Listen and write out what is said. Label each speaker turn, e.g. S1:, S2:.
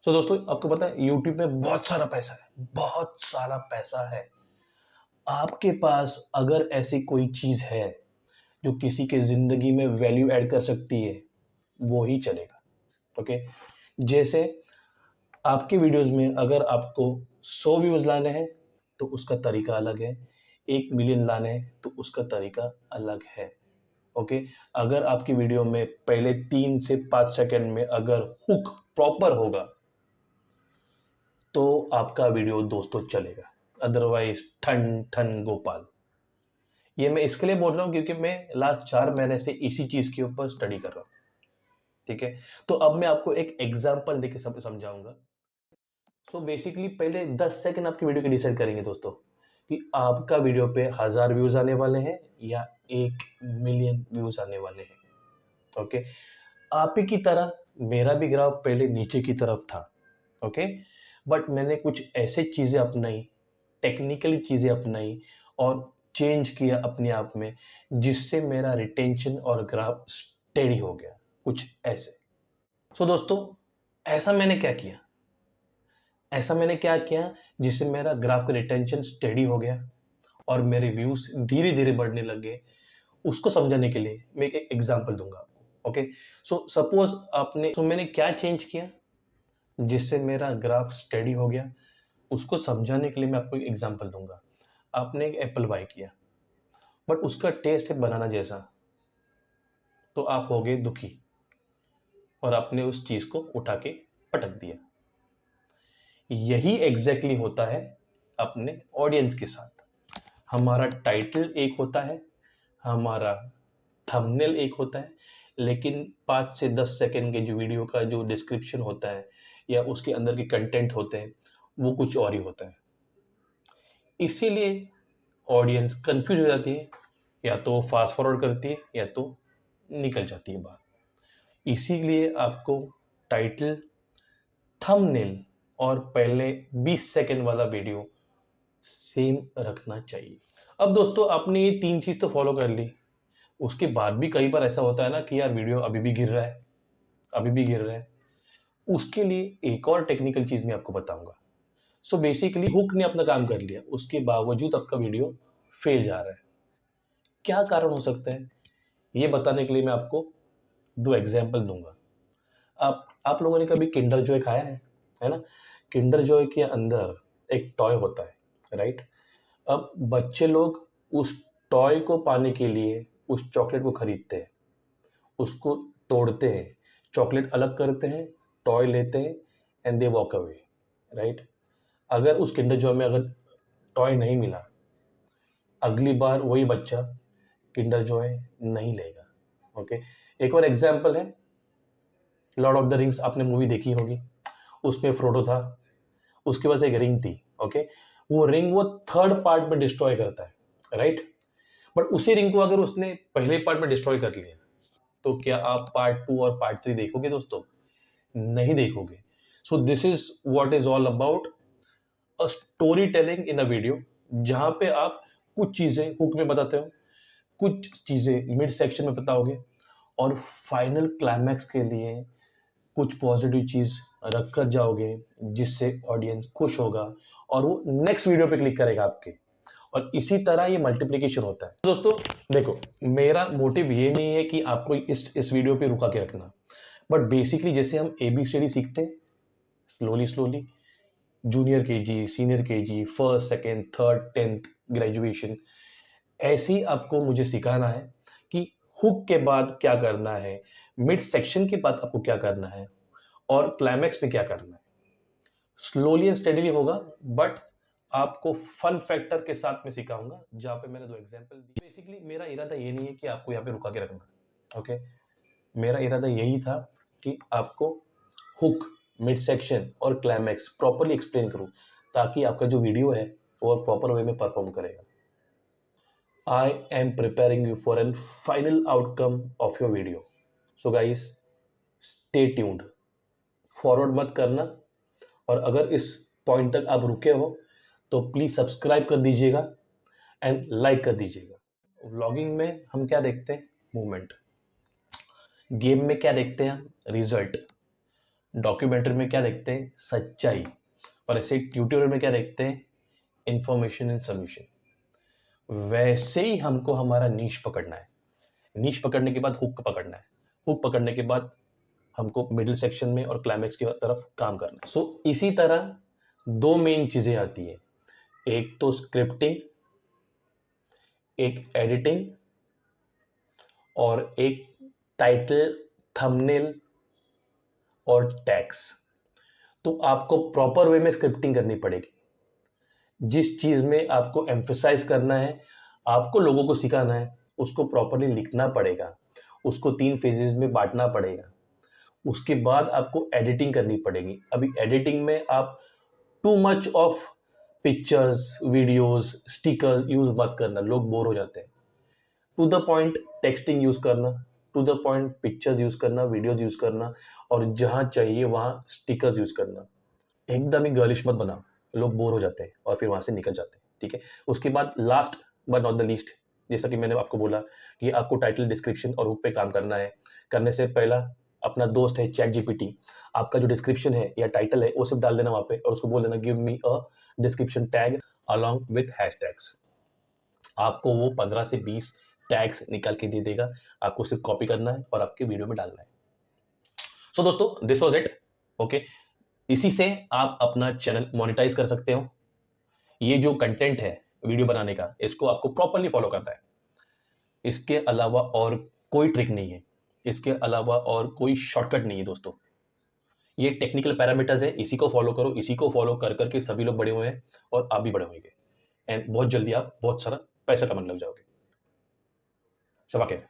S1: दोस्तों आपको पता है यूट्यूब में बहुत सारा पैसा है, बहुत सारा पैसा है। आपके पास अगर ऐसी कोई चीज है जो किसी के जिंदगी में वैल्यू ऐड कर सकती है, वो ही चलेगा। ओके, जैसे आपके वीडियोस में अगर आपको 100 व्यूज लाने हैं तो उसका तरीका अलग है, 1 मिलियन लाने हैं तो उसका तरीका अलग है। ओके, अगर आपकी वीडियो में पहले 3 से 5 सेकंड में अगर हुक प्रॉपर होगा तो आपका वीडियो दोस्तों चलेगा, अदरवाइज ठन ठन गोपाल। ये मैं इसके लिए बोल रहा हूँ क्योंकि मैं लास्ट 4 महीने से इसी चीज के ऊपर स्टडी कर रहा हूँ। ठीक है, तो अब मैं आपको एक एग्जांपल देके समझाऊंगा। सो बेसिकली पहले 10 सेकंड आपकी वीडियो के डिसाइड करेंगे दोस्तों कि आपका वीडियो पे 1000 व्यूज आने वाले हैं या 1 मिलियन व्यूज आने वाले हैं। ओके, आप ही की तरह मेरा भी ग्राफ पहले नीचे की तरफ था। ओके, बट मैंने कुछ ऐसे चीजें अपनाई, टेक्निकली चीजें अपनाई और चेंज किया अपने आप में, जिससे मेरा रिटेंशन और ग्राफ स्टेडी हो गया, कुछ ऐसे। दोस्तों ऐसा मैंने क्या किया जिससे मेरा ग्राफ का रिटेंशन स्टेडी हो गया और मेरे व्यूज धीरे धीरे बढ़ने लग गए। उसको समझाने के लिए मैं एक एग्जांपल दूंगा आपको। ओके, सपोज मैंने क्या चेंज किया जिससे मेरा ग्राफ स्टेडी हो गया, उसको समझाने के लिए मैं आपको एक एग्जांपल दूंगा। आपने एक एप्पल बाय किया बट उसका टेस्ट है बनाना जैसा, तो आप हो गए दुखी और आपने उस चीज को उठा के पटक दिया। यही एग्जैक्टली होता है अपने ऑडियंस के साथ। हमारा टाइटल एक होता है, हमारा थंबनेल एक होता है, लेकिन 5 से 10 सेकंड के जो वीडियो का जो डिस्क्रिप्शन होता है या उसके अंदर के कंटेंट होते हैं वो कुछ और ही होता है। इसीलिए ऑडियंस कंफ्यूज हो जाती है, या तो फास्ट फॉरवर्ड करती है या तो निकल जाती है बात। इसीलिए आपको टाइटल, थंबनेल और पहले 20 सेकंड वाला वीडियो सेम रखना चाहिए। अब दोस्तों आपने ये 3 चीज तो फॉलो कर ली, उसके बाद भी कई बार ऐसा होता है ना कि यार वीडियो अभी भी गिर रहा है, अभी भी गिर रहा है। उसके लिए एक और टेक्निकल चीज मैं आपको बताऊंगा। बेसिकली हुक ने अपना काम कर लिया, उसके बावजूद आपका वीडियो फेल जा रहा है। क्या कारण हो सकता है ये बताने के लिए मैं आपको 2 एग्जाम्पल दूंगा। आप लोगों ने कभी किंडर जॉय खाया है ना? किंडर जॉय के अंदर एक टॉय होता है, राइट? अब बच्चे लोग उस टॉय को पाने के लिए उस चॉकलेट को खरीदते हैं, उसको तोड़ते हैं, चॉकलेट अलग करते हैं, टॉय लेते हैं and they walk away, right? अगर उस किंडर जॉय में अगर टॉय नहीं मिला, अगली बार वही बच्चा किंडर जॉय नहीं लेगा। ओके, एक और एग्जांपल है, लॉर्ड ऑफ द रिंग्स आपने मूवी देखी होगी, उसमें फ्रोडो था, उसके पास एक रिंग थी। ओके, वो रिंग वो थर्ड पार्ट में डिस्ट्रॉय करता है, राइट? बट उसी रिंग को अगर उसने पहले पार्ट में डिस्ट्रॉय कर लिया तो क्या आप पार्ट 2 और पार्ट 3 देखोगे दोस्तों? नहीं देखोगे। This is what is all about a story telling in a video, जहां पे आप कुछ चीजें हुक में बताते हो, कुछ चीजें मिड सेक्शन में बताओगे और फाइनल क्लाइमैक्स के लिए कुछ पॉजिटिव चीज रख कर जाओगे, जिससे ऑडियंस खुश होगा और वो नेक्स्ट वीडियो पे क्लिक करेगा आपके। और इसी तरह ये मल्टीप्लिकेशन होता है। दोस्तों देखो, मेरा मोटिव ये नहीं है कि आपको इस वीडियो पे रुका के रखना, बट बेसिकली जैसे हम ABCD सीखते हैं slowly slowly, junior KG, senior KG, first, second, third, 10th, graduation, ऐसे ही आपको मुझे सिखाना है कि हुक के बाद क्या करना है, मिड सेक्शन के बाद आपको क्या करना है और क्लाइमैक्स में क्या करना है। स्लोली एंड स्टेडीली होगा, बट आपको फन फैक्टर के साथ में सिखाऊंगा, जहां पे मैंने 2 एग्जांपल दी। बेसिकली मेरा इरादा ये नहीं है कि आपको यहाँ पे रुका के रखना। ओके, मेरा इरादा यही था कि आपको हुक, मिड सेक्शन और क्लाइमैक्स प्रॉपरली एक्सप्लेन करूं, ताकि आपका जो वीडियो है वो प्रॉपर वे में परफॉर्म करेगा। I am preparing you for a final outcome of your video. So guys, stay tuned. Forward मत करना, और अगर इस पॉइंट तक आप रुके हो तो प्लीज सब्सक्राइब कर दीजिएगा एंड लाइक कर दीजिएगा। व्लॉगिंग में हम क्या देखते हैं? मूवमेंट। गेम में क्या देखते हैं? रिजल्ट। डॉक्यूमेंट्री में क्या देखते हैं, सच्चाई, और ऐसे ट्यूटोरियल में क्या देखते हैं, इंफॉर्मेशन एंड सोल्यूशन। वैसे ही हमको हमारा नीश पकड़ना है, नीश पकड़ने के बाद हुक पकड़ना है, हुक पकड़ने के बाद हमको मिडिल सेक्शन में और क्लाइमैक्स की तरफ काम करना है। सो इसी तरह दो मेन चीजें आती है, एक तो स्क्रिप्टिंग, एक एडिटिंग, और एक टाइटल, थंबनेल और टैग्स। तो आपको प्रॉपर वे में स्क्रिप्टिंग करनी पड़ेगी। जिस चीज में आपको एम्फेसाइज करना है, आपको लोगों को सिखाना है, उसको प्रॉपरली लिखना पड़ेगा, उसको 3 फेजेस में बांटना पड़ेगा। उसके बाद आपको एडिटिंग करनी पड़ेगी। अभी एडिटिंग में आप too much of pictures, videos, stickers use मत करना, लोग बोर हो जाते हैं। To the point texting use करना, to the point pictures use करना, वीडियोस यूज करना, और जहां चाहिए वहां स्टिकर्स यूज करना। एकदम ही गर्लिश मत बनाओ, लोग बोर हो जाते हैं और फिर वहां से निकल जाते हैं। ठीक है, उसके बाद last but not the least, जैसा कि मैंने आपको बोला कि आपको टाइटल, डिस्क्रिप्शन और हुक पे काम करना है। करने से पहला अपना दोस्त है चैट जीपीटी, आपका जो डिस्क्रिप्शन है या टाइटल है वो सिर्फ डाल देना वहां पे, और उसको बोल देना give me a description tag along with hashtags. आपको वो 15 से 20 टैग्स निकाल के दे देगा, आपको सिर्फ कॉपी करना है और आपके वीडियो में डालना है। सो दोस्तों, दिस वाज इट। ओके, इसी से आप अपना चैनल मोनेटाइज कर सकते हो। ये जो कंटेंट है वीडियो बनाने का, इसको आपको प्रॉपरली फॉलो करना है। इसके अलावा और कोई ट्रिक नहीं है, इसके अलावा और कोई शॉर्टकट नहीं है दोस्तों। ये टेक्निकल पैरामीटर्स है, इसी को फॉलो करो, इसी को फॉलो कर करके सभी लोग बड़े हुए हैं और आप भी बड़े होंगे, एंड बहुत जल्दी आप बहुत सारा पैसा कमाने लग जाओगे। शबा खैर।